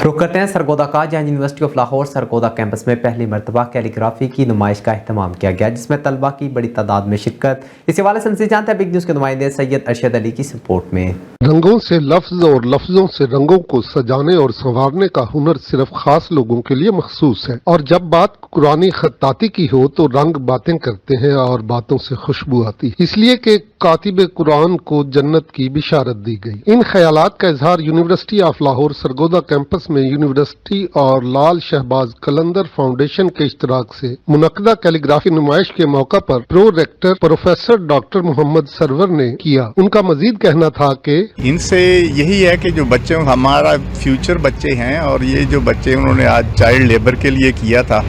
रुक करते हैं सरगोदा का, जहाँ university of Lahore Sargodha campus में पहली मरतबा कैलीग्राफी की नुमाइश का अहतमाम किया गया, जिसमें तलबा की बड़ी तादाद में शिरकत। इस हवाले से मज़ीद जानते हैं बिग न्यूज़ के नुमाइंदे सैयद अरशद अली की रिपोर्ट में। रंगों से लफ्ज और लफ्जों से रंगों को सजाने और संवारने का हुनर सिर्फ खास लोगों के लिए मखसूस है, और जब बात कुरानी खत्ताती की हो तो रंग बातें करते हैं और बातों से खुशबू आती है, इसलिए कि कातिब कुरान को जन्नत की बिशारत दी गई। इन ख्यालात का इजहार university of Lahore Sargodha campus में यूनिवर्सिटी और लाल शहबाज कलंदर फाउंडेशन के इश्तराक से मुनक्किदा कैलीग्राफी नुमाइश के मौका पर pro rector professor doctor Mohammad Sarwar ने किया। उनका मजीद कहना था कि इनसे यही है कि जो बच्चे हमारा फ्यूचर बच्चे हैं, और ये जो बच्चे उन्होंने आज चाइल्ड लेबर के लिए किया था,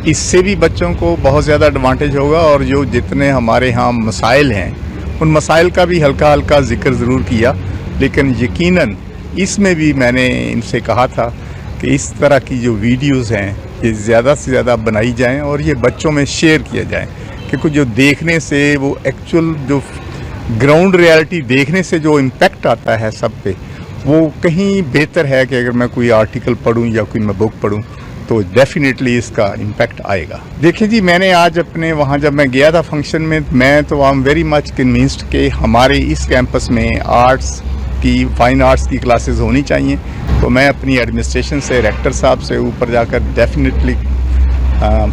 इससे भी बच्चों को बहुत ज़्यादा एडवांटेज होगा। और जो जितने हमारे यहाँ मसाइल हैं, उन मसाइल का भी हल्का हल्का जिक्र ज़रूर किया, लेकिन यकीनन इसमें भी मैंने इनसे कहा था कि इस तरह की जो वीडियोस हैं ये ज़्यादा से ज़्यादा बनाई जाएं और ये बच्चों में शेयर किया जाए, क्योंकि जो देखने से वो एक्चुअल जो ग्राउंड रियलिटी देखने से जो इम्पेक्ट आता है सब पे, वो कहीं बेहतर है कि अगर मैं कोई आर्टिकल पढूं या कोई मैं बुक पढूं तो डेफिनेटली इसका इम्पैक्ट आएगा। देखिए जी, मैंने आज अपने वहाँ जब मैं गया था फंक्शन में, मैं तो I am very much convinced कि हमारे इस कैंपस में आर्ट्स की, फाइन आर्ट्स की क्लासेस होनी चाहिए। तो मैं अपनी एडमिनिस्ट्रेशन से, रेक्टर साहब से ऊपर जाकर डेफिनेटली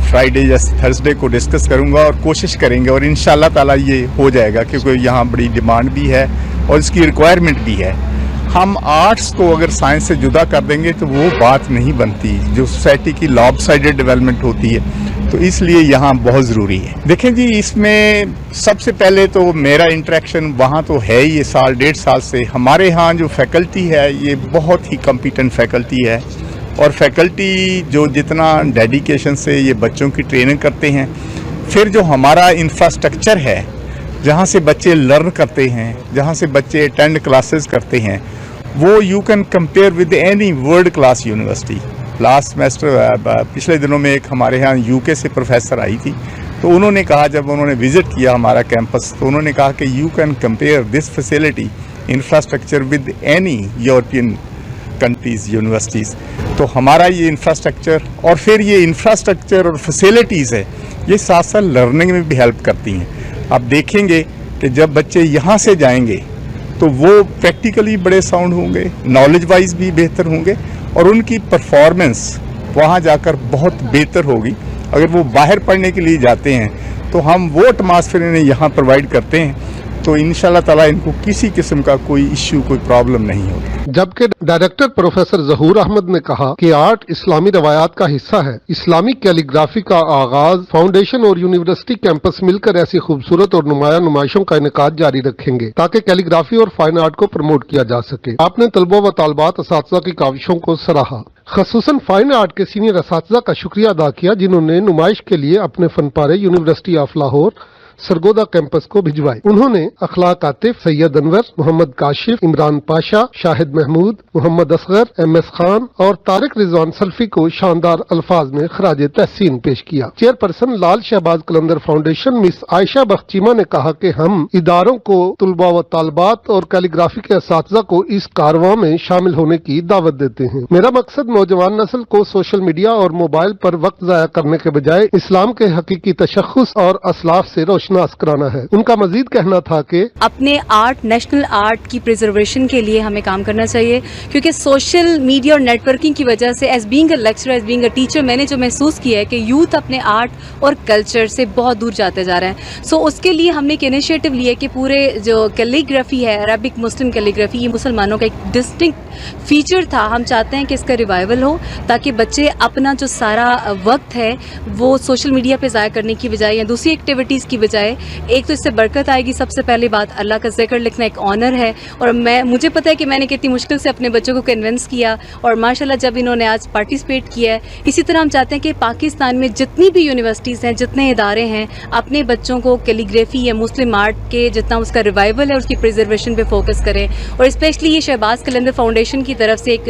फ्राइडे या थर्सडे को डिस्कस करूँगा और कोशिश करेंगे, और इंशाल्लाह ताला ये हो जाएगा, क्योंकि यहाँ बड़ी डिमांड भी है और इसकी रिक्वायरमेंट भी है। हम आर्ट्स को अगर साइंस से जुदा कर देंगे तो वो बात नहीं बनती, जो सोसाइटी की लॉपसाइडेड डेवलपमेंट होती है, तो इसलिए यहाँ बहुत ज़रूरी है। देखें जी, इसमें सबसे पहले तो मेरा इंटरेक्शन वहाँ तो है ही, ये साल डेढ़ साल से हमारे यहाँ जो फैकल्टी है ये बहुत ही कॉम्पिटेंट फैकल्टी है, और फैकल्टी जो जितना डेडिकेशन से ये बच्चों की ट्रेनिंग करते हैं, फिर जो हमारा इंफ्रास्ट्रक्चर है जहाँ से बच्चे लर्न करते हैं, जहाँ से बच्चे अटेंड क्लासेस करते हैं, वो you can compare with any world class university. Last semester पिछले दिनों में एक हमारे यहाँ यूके से प्रोफेसर आई थी, तो उन्होंने कहा, जब उन्होंने विज़िट किया हमारा कैंपस, तो उन्होंने कहा कि you can compare this facility infrastructure with any European countries universities. तो हमारा ये इंफ्रास्ट्रक्चर, और फिर ये इंफ्रास्ट्रक्चर और फैसिलिटीज़ है, ये साथ साथ लर्निंग में भी हेल्प करती हैं। आप देखेंगे कि जब बच्चे यहाँ से जाएंगे तो वो प्रैक्टिकली बड़े साउंड होंगे, नॉलेज वाइज भी बेहतर होंगे, और उनकी परफॉर्मेंस वहाँ जाकर बहुत बेहतर होगी। अगर वो बाहर पढ़ने के लिए जाते हैं तो हम वो एटमॉस्फेयर इन्हें यहाँ प्रोवाइड करते हैं, तो इंशाल्लाह ताला इनको किसी किस्म का कोई इश्यू, कोई प्रॉब्लम नहीं होगी। जबकि डायरेक्टर प्रोफेसर जहूर अहमद ने कहा कि आर्ट इस्लामी रवायात का हिस्सा है। इस्लामी कैलीग्राफी का आगाज फाउंडेशन और यूनिवर्सिटी कैंपस मिलकर ऐसी खूबसूरत और नुमाया नुमाइशों का इनेकाद जारी रखेंगे, ताकि कैलीग्राफी और फाइन आर्ट को प्रमोट किया जा सके। आपने तलबा व तालबात असातिज़ा की काविशों को सराहा, खसूसन फाइन आर्ट के सीनियर असातिज़ा का शुक्रिया अदा किया, जिन्होंने नुमाइश के लिए अपने फनपारे university of Lahore Sargodha campus को भिजवाए। उन्होंने अखलाक आतिफ, सैयद अनवर, मोहम्मद काशिफ, इमरान पाशा, शाहिद महमूद, मोहम्मद असगर, MS खान और तारिक रिजवान सल्फी को शानदार अल्फाज में खराज तहसीन पेश किया। चेयरपर्सन लाल शहबाज कलंदर फाउंडेशन मिस आयशा बख्चीमा ने कहा कि हम इदारों को, तुलबा व तालबात और कैलीग्राफी के असातिज़ा को इस कारवां में शामिल होने की दावत देते हैं। मेरा मकसद नौजवान नस्ल को सोशल मीडिया और मोबाइल पर वक्त जाया करने के बजाय इस्लाम के हकीकी तशख्खुस और असलाफ से रोशनास कराना है। उनका मजीद कहना था कि अपने आर्ट, नेशनल आर्ट की प्रिजर्वेशन के लिए हमें काम करना चाहिए, क्योंकि सोशल मीडिया और नेटवर्किंग की वजह से as being a lecturer, as being a teacher, मैंने जो महसूस किया है कि यूथ अपने आर्ट और कल्चर से बहुत दूर जाते जा रहे हैं। सो उसके लिए हमने एक इनिशिएटिव लिया कि पूरे जो कैलीग्राफी है, अरबिक मुस्लिम कैलीग्राफी, ये मुसलमानों का एक डिस्टिंक्ट फीचर था। हम चाहते हैं कि इसका रिवाइवल हो, ताकि बच्चे अपना जो सारा वक्त है वो सोशल मीडिया पे ज़ाया करने की बजाय या दूसरी एक्टिविटीज़ की बजाय, एक तो इससे बरकत आएगी। सबसे पहली बात, अल्लाह का जिक्र लिखना एक ऑनर है, और मुझे पता है कि मैंने कितनी मुश्किल से अपने बच्चों को कन्विंस किया, और माशाल्लाह जब इन्होंने आज पार्टिसिपेट किया है। इसी तरह हम चाहते हैं कि पाकिस्तान में जितनी भी यूनिवर्सिटीज़ हैं, जितने इदारे हैं, अपने बच्चों को कैलीग्राफी या मुस्लिम आर्ट के जितना उसका रिवाइवल है उसकी प्रिजर्वेशन पे फोकस करें। और स्पेशली ये शहबाज कलंदर फाउंडेशन की तरफ से एक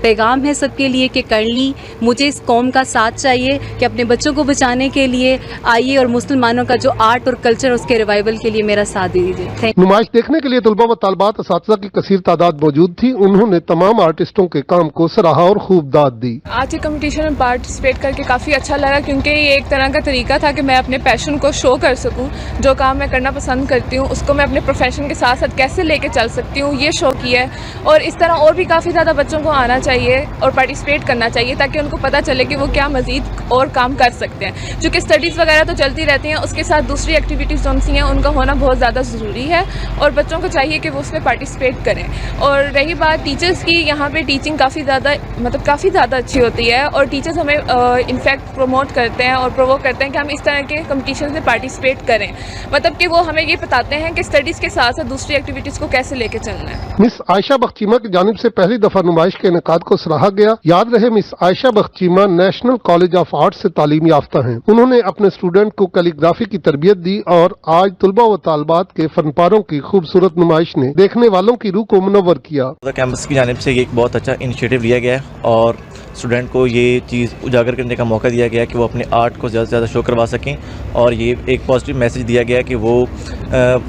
पैगाम है सबके लिए कि काइंडली मुझे इस कौम का साथ चाहिए कि अपने बच्चों को बचाने के लिए आइए और मुसलमानों का जो आर्ट और कल्चर उसके रिवाइवल के लिए मेरा साथ दे दीजिए। थैंक नुमाइश देखने के लिए तलबा व तालबात असातिज़ा की कसीर तादाद मौजूद थी। उन्होंने तमाम आर्टिस्टों के काम को सराहा और खूब दाद दी। आज के कंपटीशन में पार्टिसिपेट करके काफ़ी अच्छा लगा, क्योंकि ये एक तरह का तरीका था कि मैं अपने पैशन को शो कर सकूं। जो काम मैं करना पसंद करती हूँ उसको मैं अपने प्रोफेशन के साथ साथ कैसे लेके चल सकती हूँ, ये शो किया है। और इस तरह और भी काफ़ी ज़्यादा बच्चों को आना चाहिए और पार्टिसिपेट करना चाहिए, ताकि उनको पता चले कि वो क्या मज़ीद और काम कर सकते हैं। चूँकि स्टडीज़ वगैरह तो चलती रहती हैं, उसके साथ दूसरी एक्टिविटीज़ जो सी हैं उनका होना बहुत ज़्यादा ज़रूरी है, और बच्चों को चाहिए कि वो उसमें पार्टिसिपेट करें। और रही बात टीचर्स की, यहाँ पे टीचिंग काफ़ी ज़्यादा अच्छी होती है, और टीचर्स हमें इनफैक्ट प्रमोट करते हैं और प्रोवोक करते हैं कि हम इस तरह के कंपटीशन में पार्टिसिपेट करें। मतलब कि वो हमें ये बताते हैं कि स्टडीज़ के साथ साथ दूसरी एक्टिविटीज़ को कैसे लेके चलना है। मिस आयशा बख्चीमा की जानिब से पहली दफा नुमाइश के इनेकाद को सराहा गया। याद रहे miss Ayesha Bakhcheema national college of art से तालीम याफ्ता हैं। उन्होंने अपने स्टूडेंट को कैलीग्राफी की तरबियत दी, और आज तलबा व तालबात के फनपारों की खूबसूरत नुमाइश ने देखने वालों की रूह को मुनव्वर किया। कैंपस की जानिब से ये एक बहुत अच्छा इनिशिएटिव लिया गया है, और स्टूडेंट को ये चीज़ उजागर करने का मौका दिया गया कि वो अपने आर्ट को ज़्यादा से ज़्यादा शो करवा सकें, और ये एक पॉजिटिव मैसेज दिया गया कि वो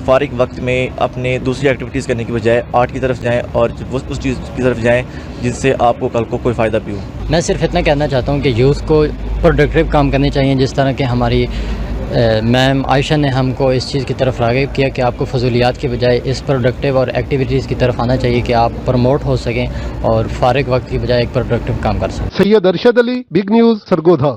फारिग वक्त में अपने दूसरी एक्टिविटीज़ करने की बजाय आर्ट की तरफ जाएं, और वो उस चीज़ की तरफ जाएं जिससे आपको कल को कोई फ़ायदा भी हो। मैं सिर्फ इतना कहना चाहता हूँ कि यूथ को प्रोडक्टिव काम करने चाहिए, जिस तरह के हमारी मैम आयशा ने हमको इस चीज़ की तरफ राग़िब किया कि आपको फजूलियात के बजाय इस प्रोडक्टिव और एक्टिविटीज़ की तरफ आना चाहिए कि आप प्रमोट हो सकें और फारिग वक्त की बजाय एक प्रोडक्टिव काम कर सकें। Syed Arshad Ali, big news, Sargodha.